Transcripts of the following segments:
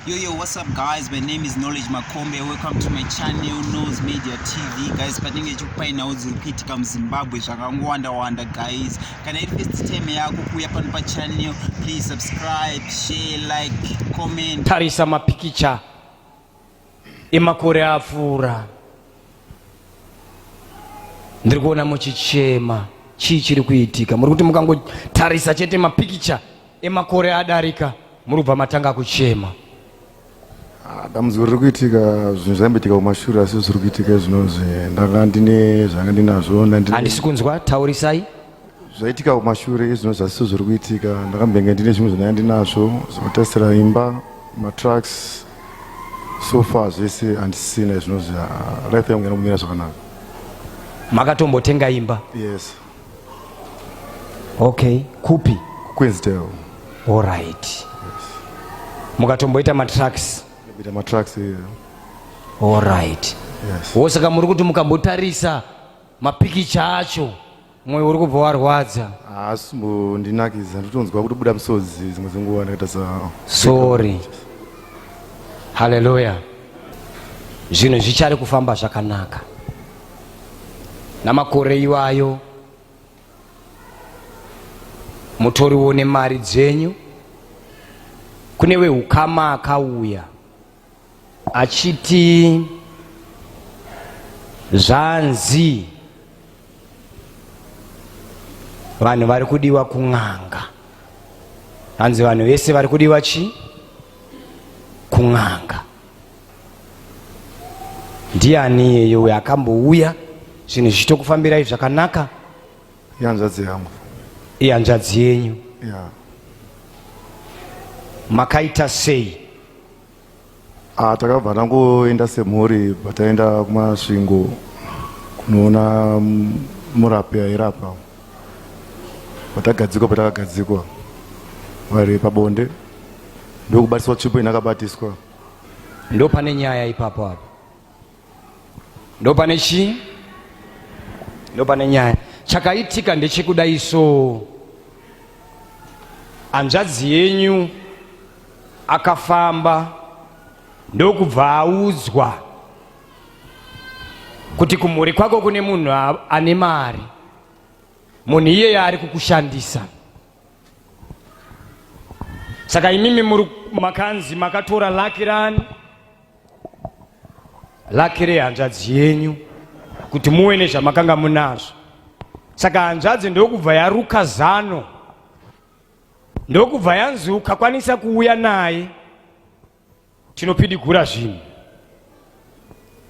Yo, what's up guys? My name is Knowledge Makombe. Welcome to my channel, Nose Media TV. Guys, patinge chupaina uzipiti kama Zimbabwe wanda guys. Kana if first time yako kuya pano pa channel, please subscribe, share, like, comment. Tarisa mapikicha emakore afura ndiri kuona muchichema chii chiri kuitika. Muri kuti mukangotarisa chete mapikicha emakore adarika muri kubva matanga kuchema. Dambudziko riri kuitika zvinhu zvaimbaitika kumashure asi zviri kuitika zvinozvi ndanga ndine zvanga ndinazvo handisi kunzwa, taurisai. Zvaitika kumashure izvinozvi asi zviri kuitika ndakambenga ndine zvimwe zvandanga ndinazvo zvekutesera imba matracks sofa zvese handisina izvinozvi life yangu yanomira zvakanaka. Makatombotenga imba? Yes. Okay, kupi? Queensdale. All right. Yes. Mukatomboita matracks? Ita matracks here. All right. Yes. Wosaka muri kuti mukambotarisa mapikicha acho mwoyo uri kubva warwadza? Asi ndinakiza nditonzwa kuti buda musodzi zimwe zenguva ndakaita sorry. Hallelujah. Zvinhu zvichari kufamba zvakanaka. Namakore iwayo mutoriwo nemari dzenyu. Kune weukama akauya achiti zvanzi vanhu vari kudiwa kun'anga. Hanzi vanhu vese vari kudiwa chi? Kun'anga. Ndiani iyeyo uyo akambouya zvinhu zvichitokufambirai zvakanaka? Ihanzvadzi yangu. Ihanzvadzi yenyu? Yeah. Makaita sei? Takabva tangoenda semhuri pataenda kumasvingo kunoona murapi airapa. Patagadzikwa vari pabonde ndokubatiswa tsvipo inakabatiswa. Ndo pane nyaya ipapo apo? Ndo pane chi? Ndo pane nyaya. Chakaitika ndechekudaiso hanzvadzi yenyu akafamba ndokubva audzwa kuti kumhuri kwako kune munhu ane mari, munhu iyeyo ari kukushandisa. Saka imimi muri makanzi makatora laki rehanzvadzi yenyu kuti muwe nezvamakanga munazvo. Saka hanzvadzi ndokubva yaruka zano, ndokubva yanzi ukakwanisa kuuya naye tinopidigura zvinhu.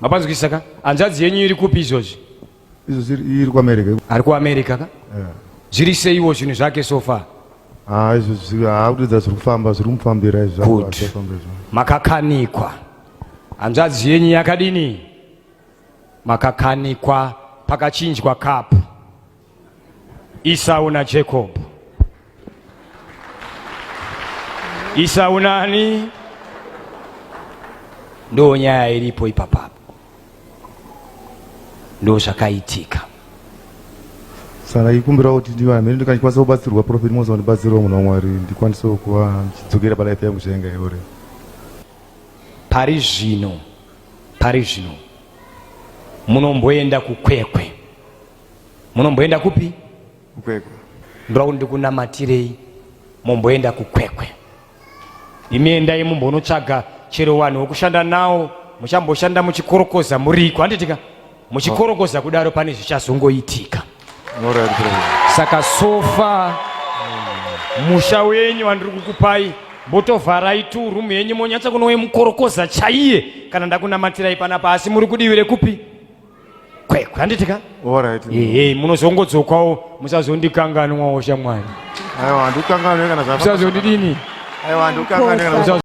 Mapanzwisisa ka? Hanzvadzi yenyu iri kupi izvozvi? Izvo iri kuAmerica. Ari kuAmerica ka? Yeah. Zviri seiwo zvinhu zvake sofa? Izvo haakudza zviri kufamba, zviri kumufambira izvo. Good. Makakanikwa. Hanzvadzi yenyu yakadini? Makakanikwa, pakachinjwa kapu. Esau na Jacob. Esau nani? Ndo nyaya iripo ipapapo. Ndo zvakaitika. Saka ikumbira kuti ndivamene ndikakwanisa kubatsirwa profeti mose wandibatsirawo munhu waMwari ndikwanise kuva ndichidzokera palife yangu zvainga iore. Pari zvino munomboenda kukwekwe. Munomboenda kupi? Kukwekwe. Ndokuti ndikunamatirei momboenda kukwekwe. Imi endai mumbonotsvaga chero vanhu vokushanda nawo, muchamboshanda muchikorokoza muriko. Handitika muchikorokoza kudaro pane zvichazongoitika. Saka sofa musha wenyu wandiri kukupai mbotovharai tu rumu yenyu monyatsa kunowe mukorokoza chaiye kana ndakunamatirai panapa, asi muri kudivire kupi? Kwekwe. Handitika? Alright. Munozongodzokawo musazondikanganwawo shamwari. Aiwa, ndikanganwe kana zvafamba. Musazondidini? Aiwa, ndikanganwe kana